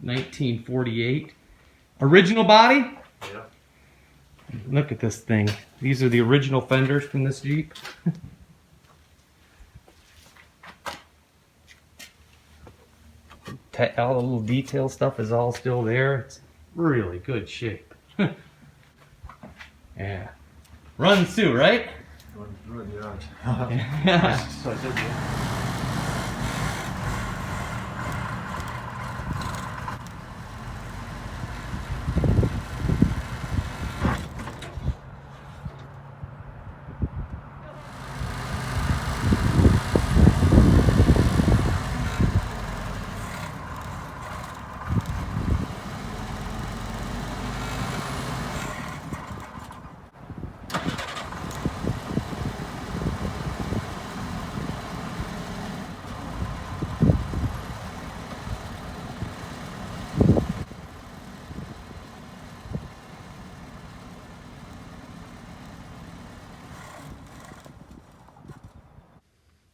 1948. Original body? Yeah. Look at this thing. These are the original fenders from this Jeep. All the little detail stuff is all still there. It's really good shape. Yeah. Runs too, right? Runs really hard. Yeah. So I did, yeah.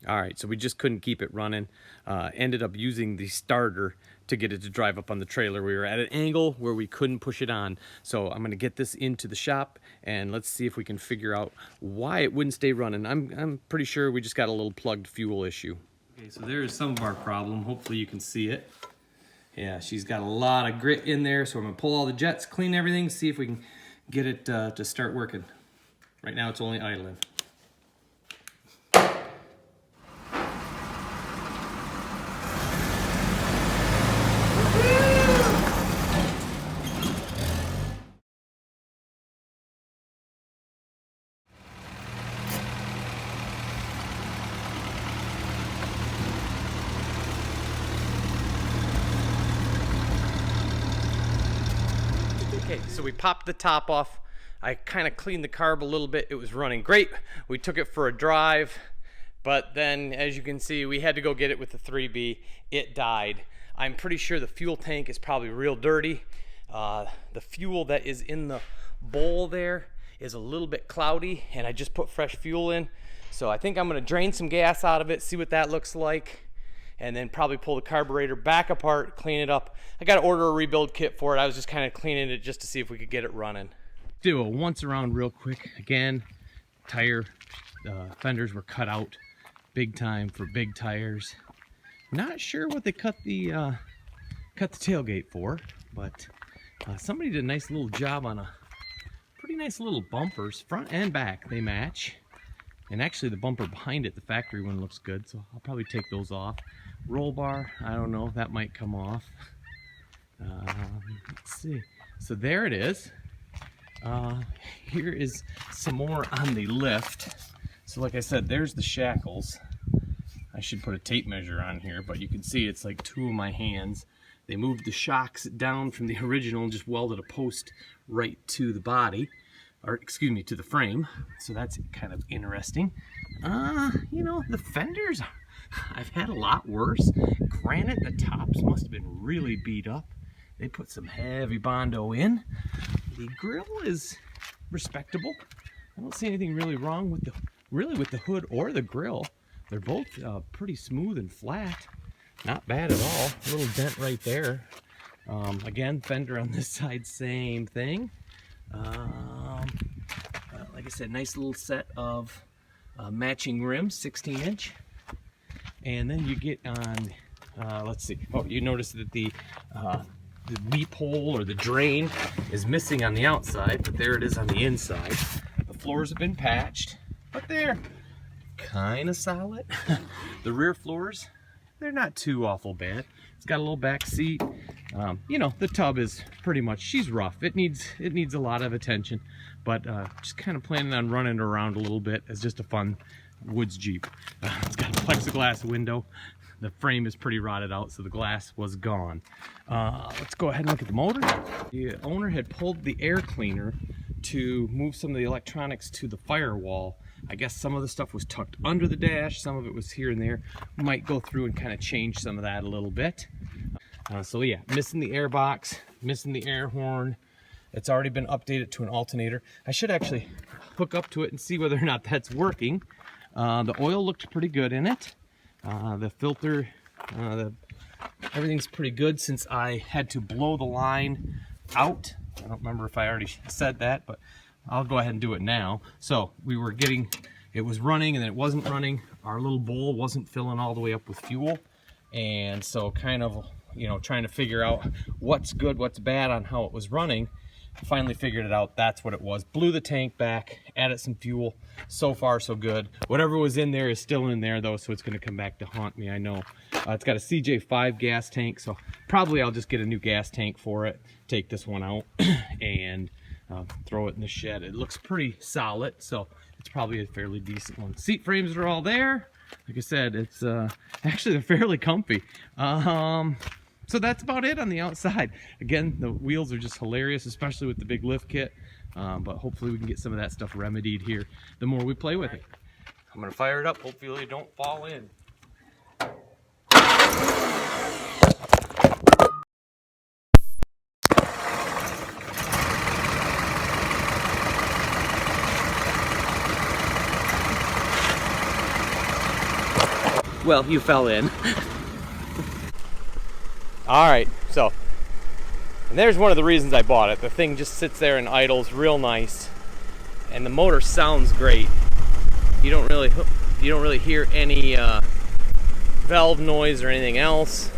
All right, so we just couldn't keep it running. Ended up using the starter to get it to drive up on the trailer. We were at an angle where we couldn't push it on. So I'm gonna get this into the shop and let's see if we can figure out why it wouldn't stay running. I'm pretty sure we just got a little plugged fuel issue. Okay, so there is some of our problem. Hopefully you can see it. Yeah, she's got a lot of grit in there, so I'm gonna pull all the jets, clean everything, see if we can get it to start working. Right now it's only idling. Okay, so we popped the top off. I kind of cleaned the carb a little bit. It was running great. We took it for a drive, but then as you can see, we had to go get it with the 3B. It died. I'm pretty sure the fuel tank is probably real dirty. The fuel that is in the bowl there is a little bit cloudy, and I just put fresh fuel in. So I think I'm gonna drain some gas out of it, see what that looks like, and then probably pull the carburetor back apart, clean it up. I got to order a rebuild kit for it. I was just kind of cleaning it just to see if we could get it running. Do a once around real quick. Again, tire fenders were cut out big time for big tires. Not sure what they cut the tailgate for, but somebody did a nice little job on a pretty nice little bumpers, front and back. They match. And actually the bumper behind it, the factory one, looks good, so I'll probably take those off. Roll bar, I don't know, that might come off. Let's see. So there it is. Here is some more on the lift. So like I said, there's the shackles. I should put a tape measure on here, but you can see it's like two of my hands. They moved the shocks down from the original and just welded a post right to the body. Or excuse me, to the frame. So that's kind of interesting. You know, the fenders, I've had a lot worse. Granted, the tops must have been really beat up. They put some heavy Bondo in. The grill is respectable. I don't see anything really wrong with the hood or the grill. They're both pretty smooth and flat. Not bad at all. A little dent right there. Again, fender on this side, same thing. Like I said, nice little set of matching rims, 16-inch. And then you get on, let's see, oh, you notice that the weep hole or the drain is missing on the outside, but there it is on the inside. The floors have been patched, but they're kind of solid. The rear floors, they're not too awful bad. It's got a little back seat. You know, the tub is pretty much, she's rough. It needs a lot of attention, but just kind of planning on running it around a little bit as just a fun woods Jeep. It's got a plexiglass window. The frame is pretty rotted out, so the glass was gone. Let's go ahead and look at the motor. The owner had pulled the air cleaner to move some of the electronics to the firewall. I guess some of the stuff was tucked under the dash, some of it was here and there. Might go through and kind of change some of that a little bit. So yeah, missing the air box, missing the air horn. It's already been updated to an alternator. I should actually hook up to it and see whether or not that's working. The oil looked pretty good in it. The filter, the everything's pretty good since I had to blow the line out. I don't remember if I already said that, but I'll go ahead and do it now. So we were getting, it was running and then it wasn't running. Our little bowl wasn't filling all the way up with fuel. And so kind of, you know, trying to figure out what's good, what's bad on how it was running. Finally figured it out. That's what it was. Blew the tank back, added some fuel. So far, so good. Whatever was in there is still in there, though, so it's going to come back to haunt me, I know. It's got a CJ5 gas tank, so probably I'll just get a new gas tank for it, take this one out, and throw it in the shed. It looks pretty solid, so it's probably a fairly decent one. Seat frames are all there. Like I said, it's actually they're fairly comfy. So that's about it on the outside. Again, the wheels are just hilarious, especially with the big lift kit. But hopefully we can get some of that stuff remedied here the more we play with it. I'm gonna fire it up, hopefully it don't fall in. Well, you fell in. All right, so, and there's one of the reasons I bought it. The thing just sits there and idles real nice, and the motor sounds great. You don't really hear any valve noise or anything else.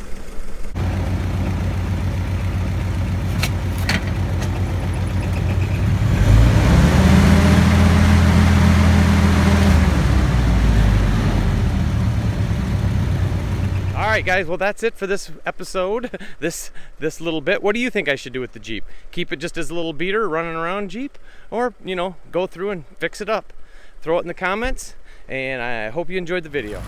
Alright guys, well that's it for this episode, this little bit. What do you think I should do with the Jeep? Keep it just as a little beater, running around Jeep? Or, you know, go through and fix it up? Throw it in the comments, and I hope you enjoyed the video.